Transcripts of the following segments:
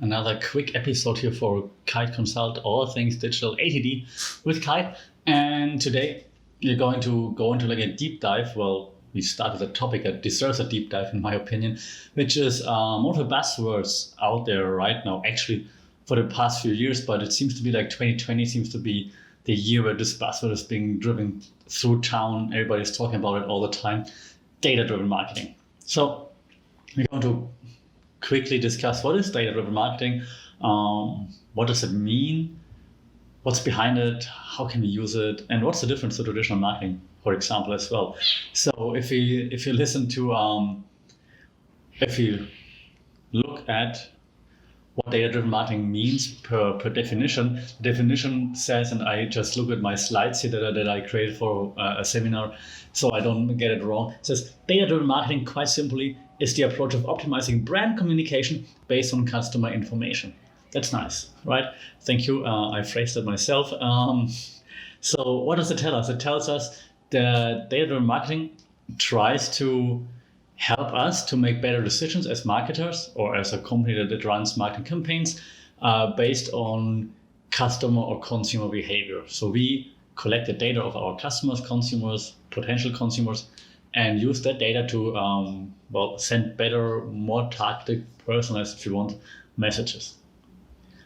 Another quick episode here for Kite Consult, all things digital ATD with Kite. And today we're going to go into like a deep dive. Well, we start with a topic that deserves a deep dive in my opinion, which is one of the buzzwords out there right now, actually for the past few years, but it seems to be like 2020 seems to be the year where this buzzword is being driven through town. Everybody's talking about it all the time, data-driven marketing. So we're going to quickly discuss what is data-driven marketing, what does it mean, what's behind it, how can we use it, and what's the difference to traditional marketing, for example, as well. So if you listen to, if you look at what data-driven marketing means per definition, the definition says, and I just look at my slides here that I created for a seminar so I don't get it wrong. It says data-driven marketing, quite simply, is the approach of optimizing brand communication based on customer information. That's nice, right? Thank you. I phrased it myself. So what does it tell us? It tells us that data-driven marketing tries to help us to make better decisions as marketers or as a company that runs marketing campaigns based on customer or consumer behavior. So we collect the data of our customers, consumers, potential consumers, and use that data to send better, more targeted, personalized, if you want, messages.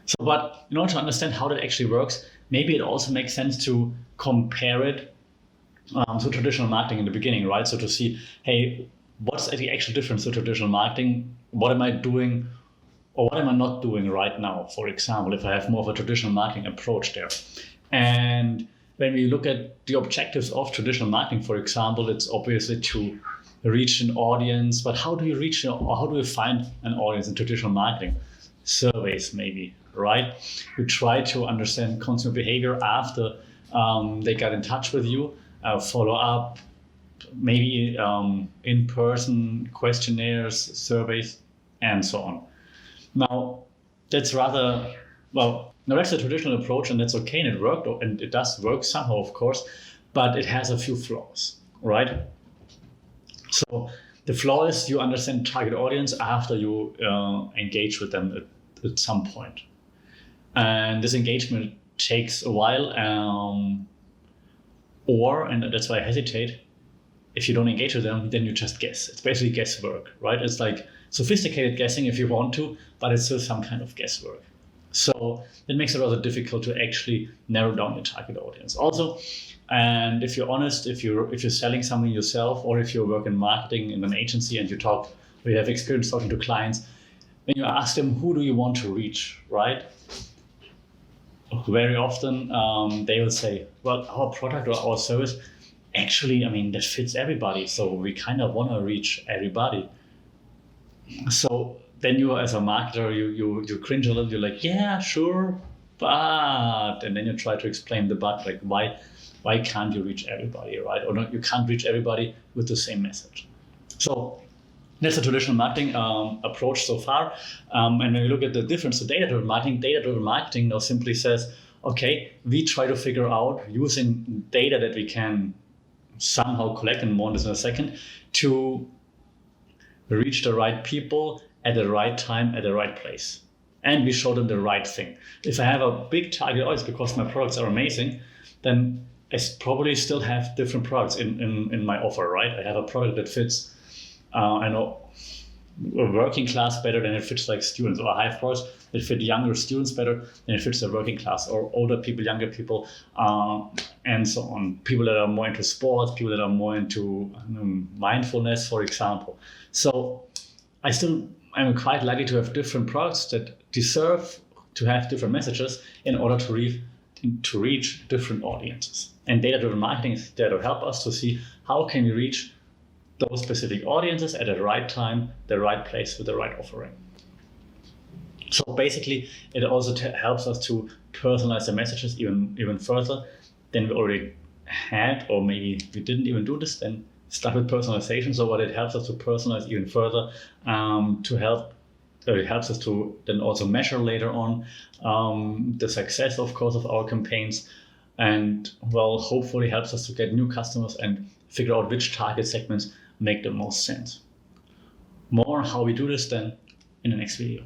So, but in order to understand how that actually works, maybe it also makes sense to compare it to traditional marketing in the beginning, right? So to see, hey, what's the actual difference to traditional marketing? What am I doing or what am I not doing right now? For example, if I have more of a traditional marketing approach there. And when we look at the objectives of traditional marketing, for example, it's obviously to reach an audience, but how do you reach or how do you find an audience in traditional marketing? Surveys, maybe, right? You try to understand consumer behavior after they got in touch with you, follow up, maybe in-person questionnaires, surveys, and so on. Now, that's rather, now that's a traditional approach, and that's okay, and it worked, and it does work somehow, of course, but it has a few flaws, right? So the flaw is you understand target audience after you engage with them at some point. And this engagement takes a while, and that's why I hesitate, if you don't engage with them, then you just guess. It's basically guesswork, right? It's like sophisticated guessing if you want to, but it's still some kind of guesswork. So it makes it rather difficult to actually narrow down your target audience. Also, and if you're honest, if you're selling something yourself, or if you work in marketing in an agency and you have experience talking to clients, when you ask them, who do you want to reach, right? Very often they will say, well, our product or our service, actually, I mean, that fits everybody. So we kind of want to reach everybody. So then you, as a marketer, you cringe a little. You're like, yeah, sure, but, and then you try to explain the but, like why can't you reach everybody, right? Or no, you can't reach everybody with the same message. So that's a traditional marketing approach so far. And when you look at the difference to data-driven marketing now simply says, okay, we try to figure out using data that we can somehow collect, and more on this in a second, to reach the right people at the right time, at the right place. And we show them the right thing. If I have a big target audience because my products are amazing, then I probably still have different products in my offer, right? I have a product that fits, I know, a working class better than it fits like students, or I have products that fit younger students better than it fits the working class, or older people, younger people, and so on. People that are more into sports, people that are more into mindfulness, for example. So I'm quite likely to have different products that deserve to have different messages in order to reach different audiences. And data-driven marketing is there to help us to see how can we reach those specific audiences at the right time, the right place, with the right offering. So basically, it also helps us to personalize the messages even further than we already had, or maybe we didn't even do this, then start with personalization. So what it helps us to personalize even further, it helps us to then also measure later on the success, of course, of our campaigns, and hopefully helps us to get new customers and figure out which target segments make the most sense. More on how we do this then in the next video.